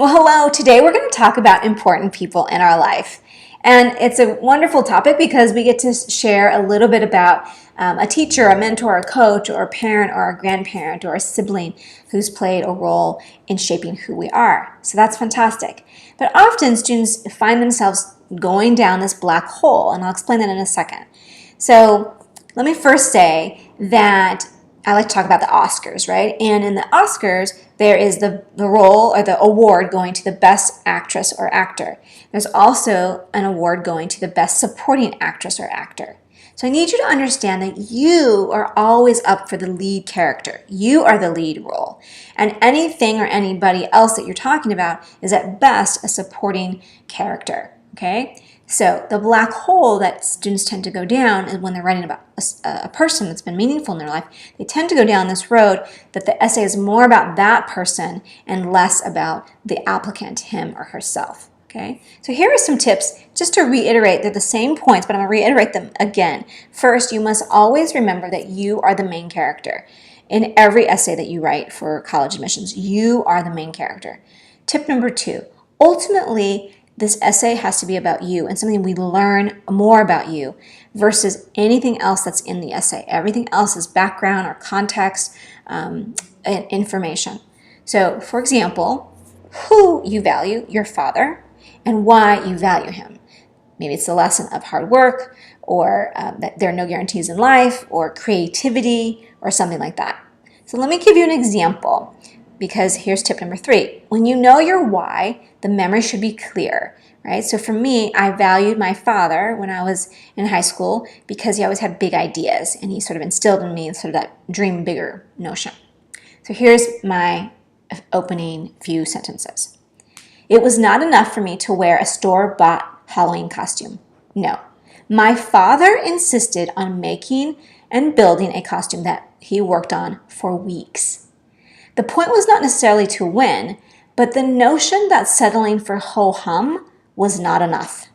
Well, hello. Today we're going to talk about important people in our life. And it's a wonderful topic because we get to share a little bit about a teacher, a mentor, a coach, or a parent, or a grandparent, or a sibling who's played a role in shaping who we are. So that's fantastic. But often students find themselves going down this black hole, and I'll explain that in a second. So let me first say that I like to talk about the Oscars, right? And in the Oscars, there is the role or the award going to the best actress or actor. There's also an award going to the best supporting actress or actor. So I need you to understand that you are always up for the lead character. You are the lead role. And anything or anybody else that you're talking about is at best a supporting character, okay? So the black hole that students tend to go down is when they're writing about a person that's been meaningful in their life. They tend to go down this road that the essay is more about that person and less about the applicant, him or herself. Okay, so here are some tips just to reiterate. They're the same points, but I'm going to reiterate them again. First, you must always remember that you are the main character. In every essay that you write for college admissions, you are the main character. Tip number 2, ultimately, this essay has to be about you and something we learn more about you versus anything else that's in the essay. Everything else is background or context and information. So, for example, who you value, your father, and why you value him. Maybe it's the lesson of hard work, or that there are no guarantees in life, or creativity, or something like that. So let me give you an example, because here's tip number 3. When you know your why, the memory should be clear, right? So for me, I valued my father when I was in high school because he always had big ideas, and he sort of instilled in me sort of that dream bigger notion. So here's my opening few sentences. It was not enough for me to wear a store-bought Halloween costume. No. My father insisted on making and building a costume that he worked on for weeks. The point was not necessarily to win, but the notion that settling for ho-hum was not enough.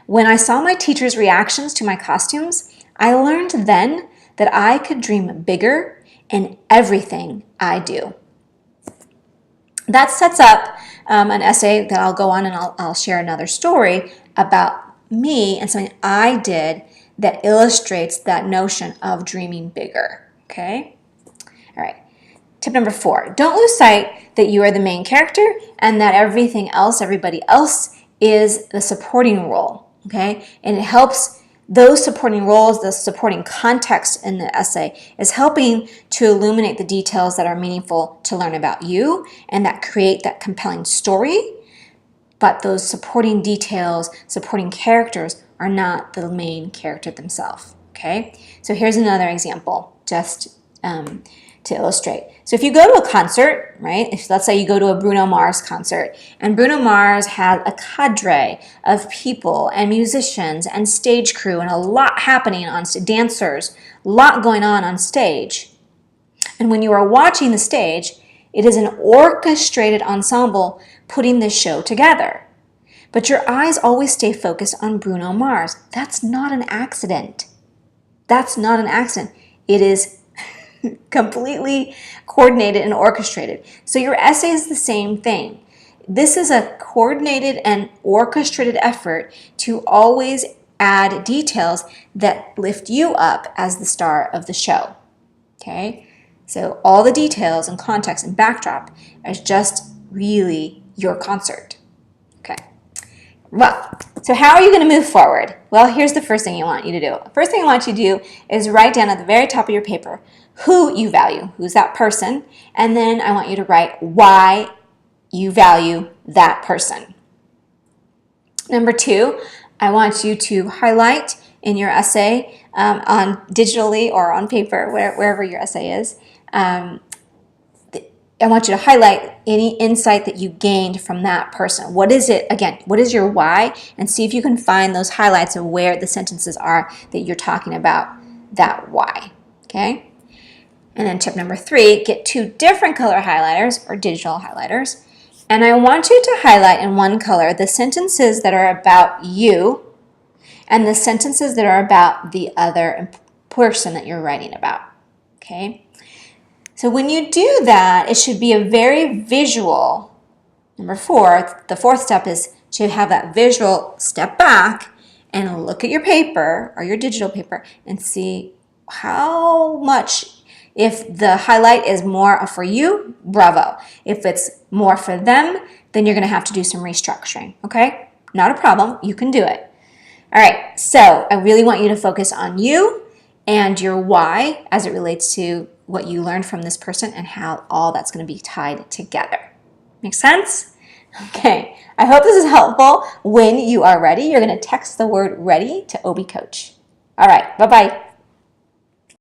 When I saw my teacher's reactions to my costumes, I learned then that I could dream bigger in everything I do. That sets up an essay that I'll go on and I'll share another story about me and something I did that illustrates that notion of dreaming bigger, okay? All right, tip number 4, don't lose sight that you are the main character and that everything else, everybody else is the supporting role, okay? And it helps those supporting roles, the supporting context in the essay is helping to illuminate the details that are meaningful to learn about you and that create that compelling story. But those supporting details, supporting characters are not the main character themselves, okay? So here's another example just to illustrate. So if you go to a concert, right, let's say you go to a Bruno Mars concert, and Bruno Mars has a cadre of people and musicians and stage crew and a lot happening on dancers, a lot going on stage. And when you are watching the stage, it is an orchestrated ensemble putting this show together. But your eyes always stay focused on Bruno Mars. That's not an accident. That's not an accident. It is completely coordinated and orchestrated. So your essay is the same thing. This is a coordinated and orchestrated effort to always add details that lift you up as the star of the show. Okay? So all the details and context and backdrop is just really your concert. Okay. Well, so how are you going to move forward? Well, here's the first thing I want you to do. The first thing I want you to do is write down at the very top of your paper who you value, who's that person, and then I want you to write why you value that person. Number 2, I want you to highlight in your essay on digitally or on paper, wherever your essay is. I want you to highlight any insight that you gained from that person. What is it, again, what is your why? And see if you can find those highlights of where the sentences are that you're talking about that why, okay? And then tip number 3, get 2 different color highlighters or digital highlighters. And I want you to highlight in one color the sentences that are about you and the sentences that are about the other person that you're writing about, okay? So when you do that, it should be a very visual Number 4, the fourth step is to have that visual step back and look at your paper or your digital paper and see how much. If the highlight is more for you, bravo. If it's more for them, then you're going to have to do some restructuring, okay? Not a problem. You can do it. All right, so I really want you to focus on you and your why as it relates to what you learned from this person and how all that's going to be tied together. Make sense? Okay, I hope this is helpful. When you are ready, you're going to text the word ready to OB Coach. All right, bye-bye.